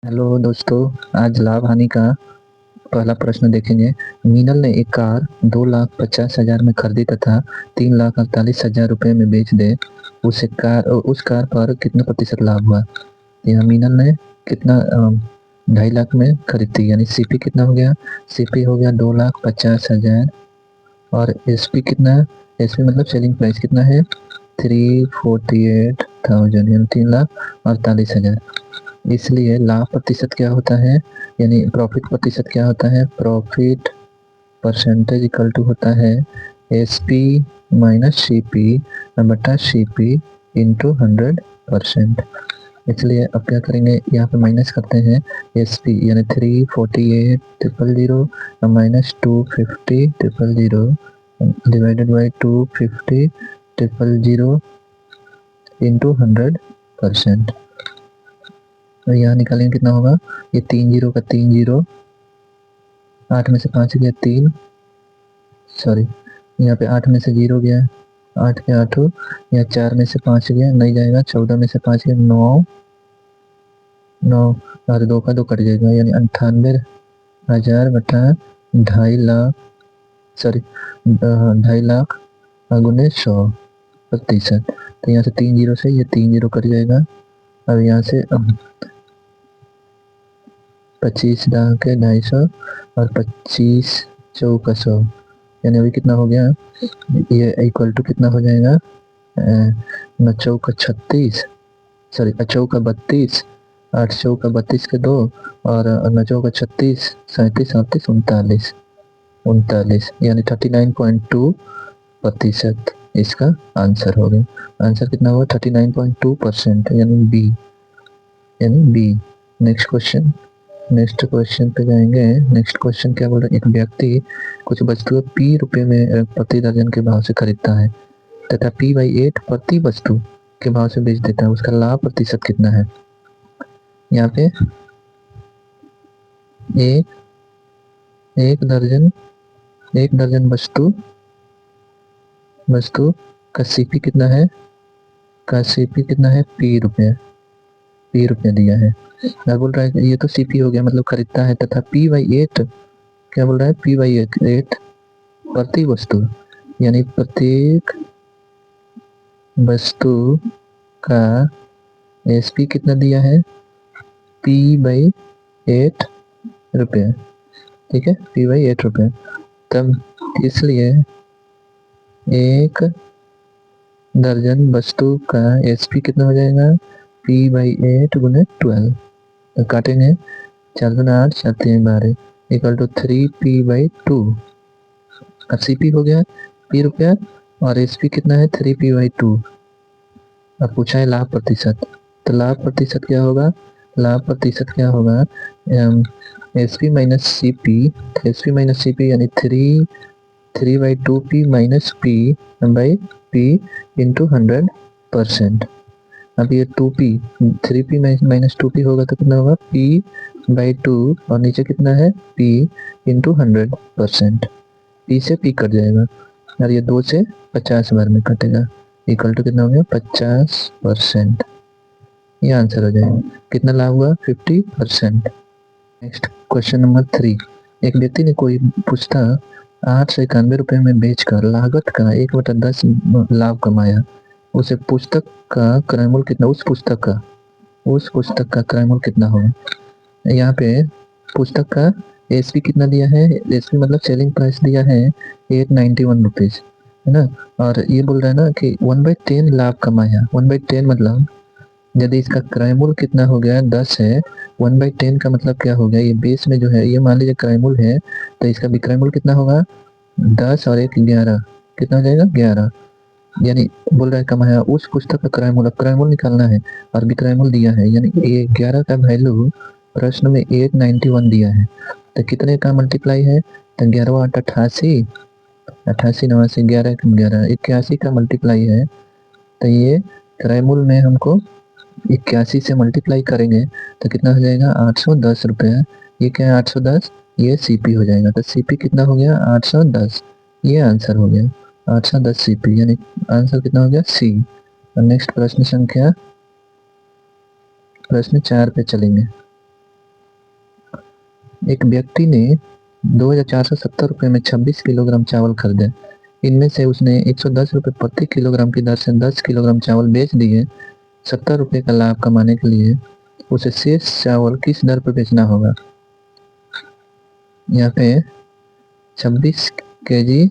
Hello दोस्तों, आज लाभ हानि का पहला प्रश्न देखेंगे। मीनल ने एक कार 2,50,000 में खरीदी तथा 3,48,000 रुपये में बेच दे। उस कार पर कितना प्रतिशत लाभ हुआ? यहाँ मीनल ने कितना 2.5 लाख में खरीदी, यानी सीपी कितना हो गया? सीपी हो गया 2,50,000 और एसपी कितना? एसपी मतलब सेलिंग प्राइस कितना है? 348,000 यानी 3,48,000। इसलिए लाभ प्रतिशत क्या होता है, यानी प्रॉफिट प्रतिशत क्या होता है? प्रॉफिट परसेंटेज इक्वल टू होता है S P minus C P बटा सी पी इंटू 100%। इसलिए अब क्या करेंगे, यहाँ पे माइनस करते हैं एस पी यानी 348,000 माइनस 250,000 डिवाइडेड बाई 250,000 इंटू 100%। तो यहाँ निकालेंगे कितना होगा? ये 3 जीरो का 3 जीरो, 8 में से 5 गया 3, सॉरी यहाँ पे 8 में से 0 गया, 8 के 8, यहाँ 4 में से 5 गया, नहीं जाएगा, 14 में से 5 गया 9, 9 और 2 का 2 कट जाएगा, यानी 98,000 बटा 2.5 लाख, सॉरी 2.5 लाख गुने 100%। तो यहाँ से 3 जीरो से ये 3 जीरो कट जाएगा। अब यहाँ से 25 के 250 और 25 चौका 100, यानी अभी कितना हो गया? ये इक्वल टू कितना हो जाएगा? 9 चौका 36, सॉरी 8 चौका 32, 8 चौका 32 के 2 और 9 चौका 36, 37, 38, 39, 39 यानी 39.2% इसका आंसर हो गया। आंसर कितना हुआ? 39.2% यानी बी, यानी बी। नेक्स्ट क्वेश्चन पे जाएंगे। नेक्स्ट क्वेश्चन क्या बोल रहा है? एक व्यक्ति कुछ वस्तुएं पी रुपए में प्रति दर्जन के भाव से खरीदता है तथा P/8 प्रति वस्तु के भाव से बेच देता है। उसका लाभ प्रतिशत कितना है? यहाँ पे एक दर्जन वस्तु का सीपी कितना है? P रुपया दिया है। क्या बोल रहा है? ये तो सीपी हो गया, मतलब खरीदता है, तथा P/8 क्या बोल रहा है? P/8 प्रति वस्तु, यानी प्रत्येक वस्तु का एसपी कितना दिया है? P/8 रुपये, ठीक है, P/8 रुपये। तब इसलिए एक दर्जन वस्तु का एसपी कितना हो जाएगा? P/8 गुने 12, तो काटेंगे 4 गुना 8, 7 3 12 इक्वल टू 3P/2। अब सीपी हो गया P रुपया और एसपी कितना है? 3P/2। अब पूछा है लाभ प्रतिशत, तो लाभ प्रतिशत क्या होगा? एसपी माइनस सीपी यानी 3/2P माइनस P/P इंटू 100%। अब ये 2P 3P माइनस 2P होगा तो कितना होगा? P/2 और नीचे कितना है? P into 100%। P से P कट जाएगा और ये 2 से 50 बार में कटेगा, इक्वल टू कितना हो गया? 50%। ये आंसर हो जाएगा। कितना लाभ हुआ? 50%। Next question number 3। एक व्यक्ति ने कोई पुस्तक 891 रुपये में बेचकर लागत का 1/10 लाभ कमाया। उसे पुस्तक का क्रय मूल्य कितना? उस पुस्तक का क्रय मूल्य कितना होगा? यहाँ पे पुस्तक का एसपी कितना दिया है? एसपी मतलब सेलिंग प्राइस दिया है 891 रुपीज, है ना। और ये बोल रहा है ना कि 1/10 लाभ कमाया। 1/10 मतलब यदि इसका क्रय मूल्य कितना हो गया? 10 है, 1/10 का मतलब क्या हो गया? ये बेस में जो है, ये मान लीजिए क्रय मूल्य है, तो इसका विक्रय मूल्य कितना होगा? 10 और 1 11, कितना हो जाएगा? 11। यानी बोल रहा है कमाया उस पुस्तक का क्रय मूल्य निकालना है और विक्रय मूल्य दिया है, यानी ये 11 का वैल्यू प्रश्न में 891 दिया है, तो कितने का मल्टीप्लाई है? तो 11 8 88, 88 89 11 11 81 का मल्टीप्लाई है। तो ये क्रय मूल्य में हमको 81 से मल्टीप्लाई करेंगे तो कितना हो जाएगा? 810 रुपये। ये क्या है? 810, ये सीपी हो जाएगा। तो सीपी कितना हो गया? 810। ये आंसर हो गया 810 सीपी, यानी आंसर कितना हो गया? सी। और नेक्स्ट प्रश्न 4 पे चलेंगे। एक व्यक्ति ने 2,470 रुपये में 26 किलोग्राम चावल खरीदे। इनमें से उसने 110 रुपये प्रति किलोग्राम की दर से 10 किलोग्राम चावल बेच दिए। 70 रुपये का लाभ कमाने के लिए उसे शेष चावल किस दर पर बेचना होगा? यहाँ पे 26 केजी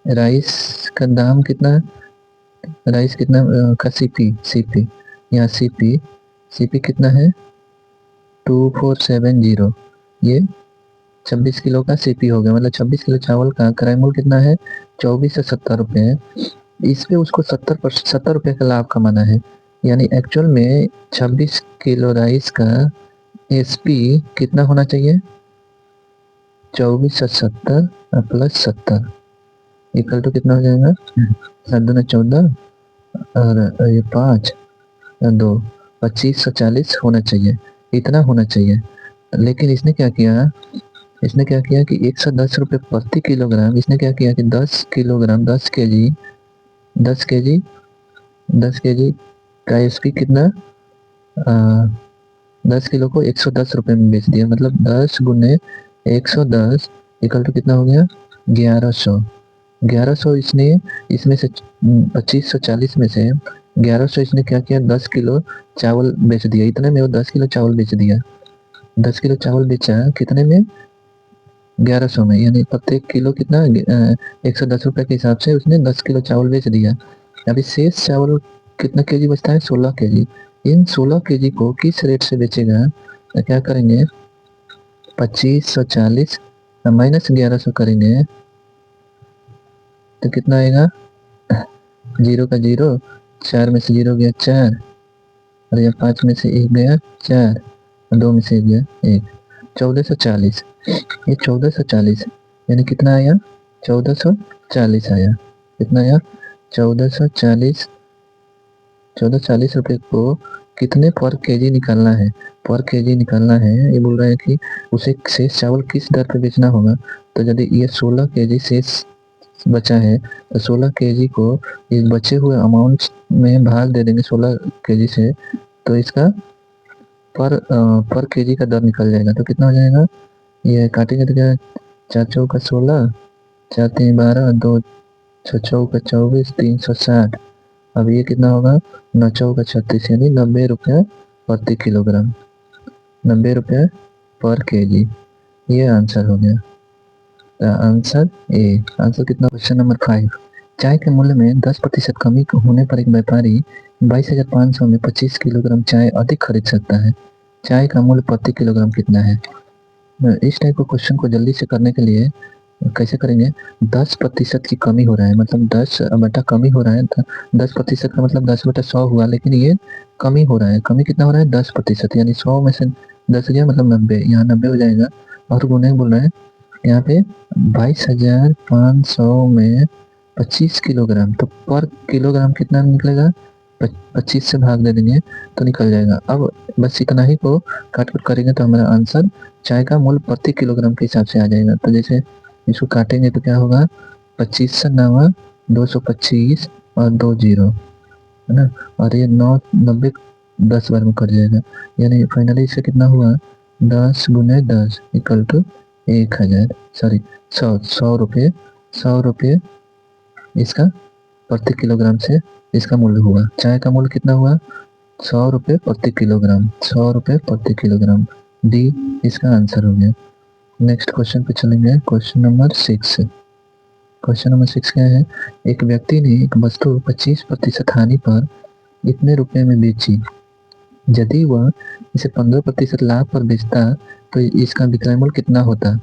राइस का दाम कितना है? राइस कितना का सीपी यहाँ सीपी कितना है? 2470। ये 26 किलो का सीपी हो गया, मतलब 26 किलो चावल का क्रय मूल्य कितना है? 2470 रुपये है। इस पे उसको 70 रुपये का लाभ कमाना है। यानी एक्चुअल में 26 किलो राइस का एसपी कितना होना चाहिए? 2470 प्लस 70 इक्वल टू कितना हो जाएगा? 7×14 और ये 5 2 2540 होना चाहिए, इतना होना चाहिए। लेकिन इसने क्या किया कि 110 रुपये प्रति किलोग्राम, इसने क्या किया कि 10 किलोग्राम 10 केजी का एसपी कितना 10 किलो को 110 रुपये में बेच दिया। मतलब 10 गुने 110 इक्वल टू कितना हो गया? 1100। इसमें से 2540 में से 1100 इसने क्या किया? 10 किलो चावल बेच दिया। इतने में वो 10 किलो चावल बेच दिया। 10 किलो चावल बेचा कितने में? 1100 में। यानी प्रत्येक किलो कितना 110 रुपये के हिसाब से उसने 10 किलो चावल बेच दिया। अभी शेष चावल कितना केजी बचता है? 16 केजी। इन 16 केजी को किस रेट से बेचेगा? तो क्या करेंगे? 2540 माइनस 1100 करेंगे तो कितना आएगा? 0 का 0, 4 में से 0 गया 4, और यह 5 में से 1 गया 4, 2 में से 1 गया 1। 1440। ये 1440 यानी कितना आया? 1440 आया। कितना आया? 1440 रुपये को कितने पर केजी निकालना है? पर केजी निकालना है। ये बोल रहा है कि उसे शेष चावल किस दर पे बेचना होगा। तो यदि ये 16 केजी शेष बचा है तो 16 केजी को इस बचे हुए अमाउंट में भाग दे देंगे 16 केजी से, तो इसका पर केजी का दर निकल जाएगा। तो कितना हो जाएगा? ये काटेंगे तो क्या? 4 चौका 16, 4 3 12, 2 6 चौका 24, 360। अब ये कितना होगा? 9 चौका 36 यानी 90 रुपये प्रति किलोग्राम, 90 रुपये पर केजी। ये आंसर हो गया। Answer A. आंसर कितना? Question number 5। चाय के मूल्य में 10% कमी होने पर एक व्यापारी 22,500 में 25 किलोग्राम चाय अधिक खरीद सकता है। चाय का मूल्य प्रति किलोग्राम कितना है? इस टाइप के क्वेश्चन को जल्दी से करने के लिए कैसे करेंगे? 10% की कमी हो रहा है, मतलब 10 बटा कमी हो रहा है। 10% का मतलब 10/100 हुआ, लेकिन ये कमी हो रहा है। कमी कितना हो रहा है? 10%, यानी 100 में से 10 गया मतलब 90, यहाँ 90 हो जाएगा। और गुणे बोल रहे हैं यहाँ पे 22,500 में 25 किलोग्राम, तो पर किलोग्राम कितना निकलेगा? 25 से भाग दे देंगे तो निकल जाएगा। अब बस इतना ही को काट करेंगे तो हमारा आंसर चाय का मूल्य प्रति किलोग्राम के हिसाब से आ जाएगा। तो जैसे इसको काटेंगे तो क्या होगा? 25 से 9 225 और 2 0 है ना, और ये 9 90 10 बार में कट जाएगा। यानी फाइनली इसका कितना हुआ? 10 गुने 10 इक्वल टू 1000, सॉरी 100 रुपये। 100 रुपये इसका प्रति किलोग्राम से इसका मूल्य हुआ। चाय का मूल्य कितना हुआ? 100 रुपये प्रति किलोग्राम। 100 रुपये प्रति किलोग्राम। डी इसका आंसर हो गया। नेक्स्ट क्वेश्चन पे चलेंगे। Question number 6। क्वेश्चन नंबर 6 क्या है? एक व्यक्ति ने एक वस्तु 25% हानि पर इतने रुपए में बेची। यदि वह इसे 15% लाभ पर बेचता तो इसका विक्रय मूल्य कितना होता?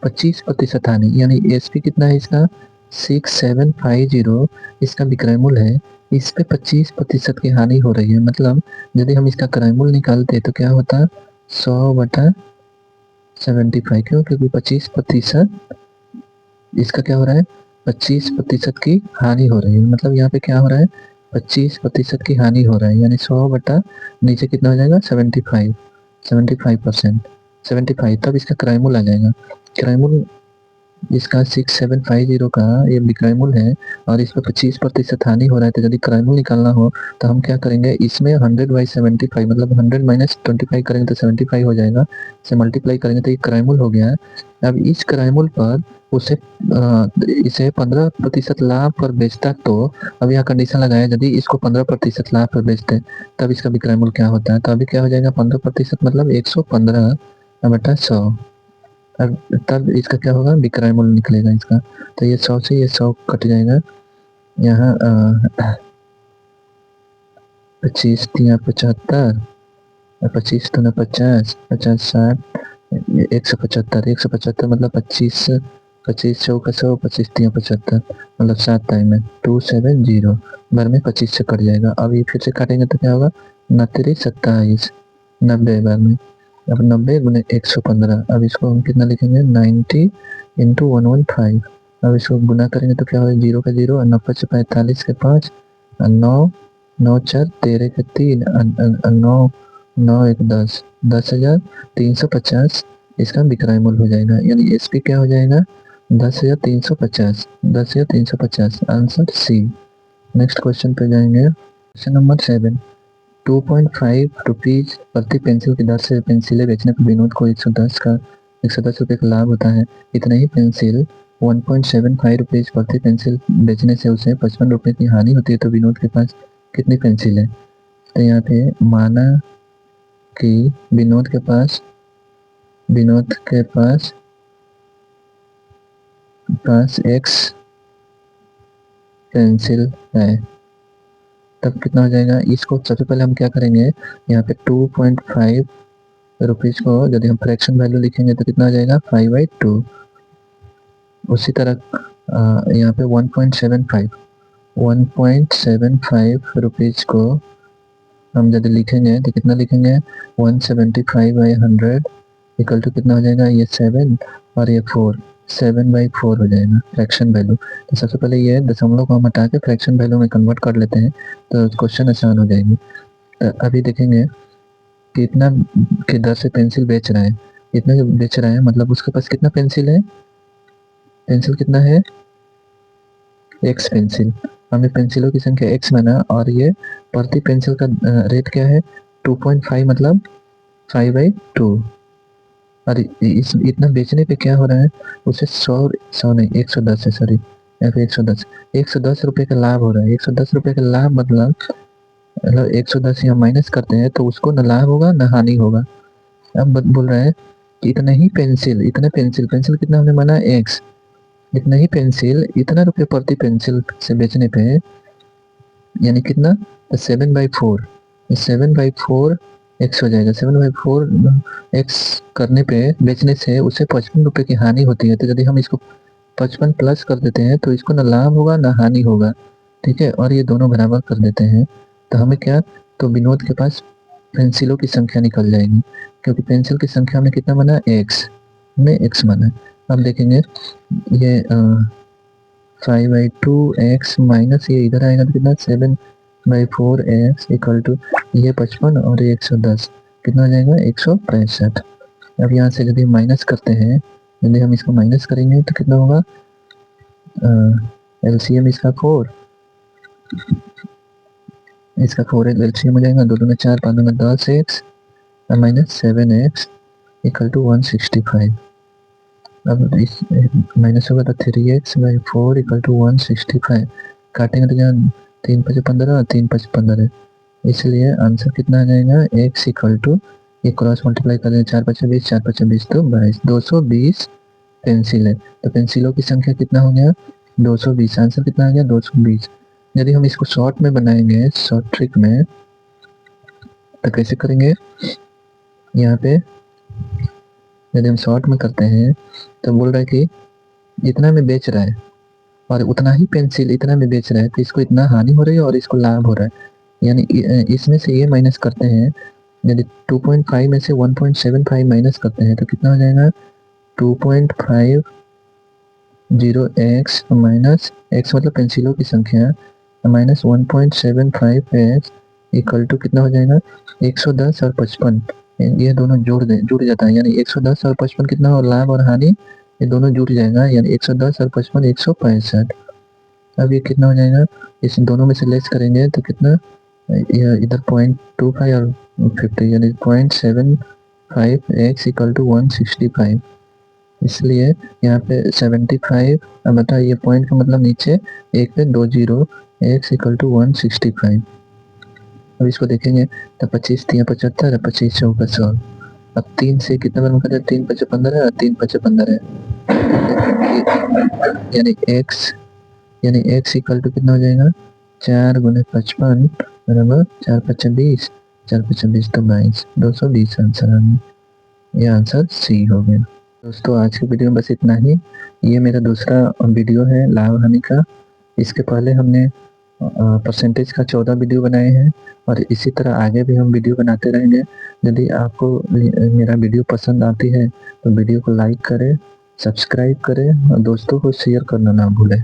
25% हानि यानी एसपी कितना है इसका? 6750 इसका विक्रय मूल्य है। इस पे 25% की हानि हो रही है, मतलब यदि हम इसका क्रय मूल्य निकालते तो क्या होता? 100/75। क्यों? क्योंकि 25% इसका क्या हो रहा है? 25% की हानि हो रही है। मतलब यहाँ पे क्या हो रहा है? 25% की हानि हो रहा है, यानी 100 बटा नीचे कितना हो जाएगा? 75%, 75। तब इसका क्रय मूल्य आ जाएगा। क्रय मूल्य इसका 6750 का ये विक्रयमूल है और इस पर 25% हानि हो रहा है। तो यदि क्रयमूल निकालना हो तो हम क्या करेंगे, इसमें 100/75 मतलब 100 माइनस 25 करेंगे तो 75 हो जाएगा, से मल्टीप्लाई करेंगे तो ये क्रयमूल हो गया है। अब इस क्रयमूल पर उसे इसे 15% लाभ पर बेचता तो अब यहाँ कंडीशन लगाया, यदि इसको 15% लाभ पर बेचते तब इसका विक्रयमूल क्या होता है। तो अभी क्या हो जाएगा, 15% मतलब 115/100। अब तब इसका क्या होगा, विक्रय मूल्य निकलेगा इसका। तो ये 100 से ये 100 कट जाएगा। यहाँ 25 तिया 75, 25 दूना 50, 50 60, 175 मतलब 25 25 चौका 100, 25 तिया 75 मतलब 7 टाइम है 270 भर में 25 से कट जाएगा। अब ये फिर से काटेंगे तो क्या होगा, 29 27 90 बार में। अब 90 गुने 115, अब इसको हम कितना लिखेंगे, 90 इंटू 115। अब इसको गुना करेंगे तो क्या होगा, 0 का 0 और 90 से 45 के 5 और 9 9 4 13 के 3 9 9 1 10 10,350 इसका विक्रय मूल्य हो जाएगा। यानी एस पी क्या हो जाएगा, 10,350 10,350 आंसर सी। नेक्स्ट क्वेश्चन पे जाएंगे, क्वेश्चन नंबर 7। 2.5 रुपीज प्रति पेंसिल की दर से पेंसिलें बेचने पर विनोद को 110 रुपये का लाभ होता है। इतना ही पेंसिल 1.75 रुपीज प्रति पेंसिल बेचने से उसे 55 रुपये की हानि होती है। तो विनोद के पास कितनी पेंसिल है। तो यहाँ पे माना कि विनोद के पास x पेंसिल है, तब कितना हो जाएगा। इसको सबसे पहले हम क्या करेंगे, यहाँ पे 2.5 रुपीज को यदि हम फ्रैक्शन वैल्यू लिखेंगे तो कितना हो जाएगा, 5/2। उसी तरह यहाँ पे 1.75 रुपीज को हम यदि लिखेंगे तो कितना लिखेंगे, 175/100 इक्वल टू कितना हो जाएगा, ये 7 और ये 4 7/4 हो जाएगा फ्रैक्शन वैल्यू। तो सबसे पहले ये दशमलव को हम हटा के फ्रैक्शन वैल्यू में कन्वर्ट कर लेते हैं तो क्वेश्चन आसान हो जाएगी। तो अभी देखेंगे कि इतना की दर से पेंसिल बेच रहा है, इतना बेच रहा है मतलब उसके पास कितना पेंसिल है, पेंसिल कितना है, x पेंसिल। हमने पेंसिलों की संख्या x माना और ये प्रति पेंसिल का रेट क्या है, 2.5 मतलब 5/2। और इतना बेचने पे क्या हो रहा है, उसे 100 नहीं 110 है, सॉरी यहाँ पे 110 रुपये का लाभ हो रहा है। 110 रुपये का लाभ मतलब 110 यहाँ माइनस करते हैं तो उसको न लाभ होगा न हानि होगा। अब बोल रहा है कि इतना ही पेंसिल पेंसिल कितना हमने माना x, इतना ही पेंसिल इतना रुपये प्रति पेंसिल से बेचने पे यानी कितना, 7/4 7/4 x हो जाएगा। 7/4 x करने पे बेचने से उसे 55 रुपये की हानि होती है। तो यदि हम इसको 55 प्लस कर देते हैं तो इसको न लाभ होगा न हानि होगा, ठीक है। और ये दोनों बराबर कर देते हैं तो हमें क्या, तो विनोद के पास पेंसिलों की संख्या निकल जाएगी, क्योंकि पेंसिल की संख्या हमने कितना माना, x में x माना। अब देखेंगे ये 5/2x माइनस ये इधर आएगा तो कितना, 7/4x इक्वल टू ये 55 और ये 110 कितना हो जाएगा, 165। अब यहाँ से यदि माइनस करते हैं, यदि हम इसको माइनस करेंगे तो कितना होगा, एलसीएम इसका 4, इसका 4 एलसीएम हो जाएगा, 2 दूना 4 5 दूना 10x minus 7x equal to 165। अब इस माइनस होगा तो 3x/4 इक्वल टू 165। काटेंगे तो यहाँ 3 5 15 और 3 5 15, इसलिए आंसर कितना आ जाएगा, x इक्वल टू ये क्रॉस मल्टीप्लाई कर दें, 4 5 20 4 5 20 तो 22 220 पेंसिल है। तो पेंसिलों की संख्या कितना हो गया, 220। आंसर कितना आ गया, 220। यदि हम इसको शॉर्ट में बनाएंगे, शॉर्ट ट्रिक में, तो कैसे करेंगे, यहाँ पे यदि हम शॉर्ट में करते हैं तो बोल रहा है कि इतना में बेच रहा है और उतना ही पेंसिल इतना में बेच रहा है, तो इसको इतना हानि हो रही है और इसको लाभ हो रहा है। यानी इसमें से ये माइनस करते हैं, यदि 2.5 में से 1.75 माइनस करते हैं तो कितना हो जाएगा, 2.50x माइनस x मतलब पेंसिलों की संख्या माइनस 1.75x इक्वल टू कितना हो जाएगा, 110 और 55, ये दोनों जुड़ जाता है। यानी 110 और 55 कितना हो, लाभ और हानि ये दोनों जुड़ जाएगा, यानी 110 और 55 165। अब ये कितना हो जाएगा, इस दोनों में से लेस करेंगे तो कितना, इधर 0.25 और 50, यानी 0.75x इक्वल टू 165। इसलिए यहाँ पे 75, मतलब ये पॉइंट का मतलब नीचे एक पे 2 जीरो, x इक्वल टू 165। अब इसको देखेंगे तो 25 3 75, 25 चौका 100। अब 3 से कितना बार मुका, 3 5 15 है, 3 5 15 है, यानी x इक्वल टू कितना हो जाएगा, 4 गुने 55 बराबर 4 5 20, 4 5 20 तो 22, 220 आंसर आ गया। ये आंसर सी हो गया। दोस्तों आज की वीडियो में बस इतना ही। ये मेरा दूसरा वीडियो है लाभ हानि का। इसके पहले हमने परसेंटेज का 14 वीडियो बनाए हैं, और इसी तरह आगे भी हम वीडियो बनाते रहेंगे। यदि आपको मेरा वीडियो पसंद आती है तो वीडियो को लाइक करें, सब्सक्राइब करें और दोस्तों को शेयर करना ना भूलें।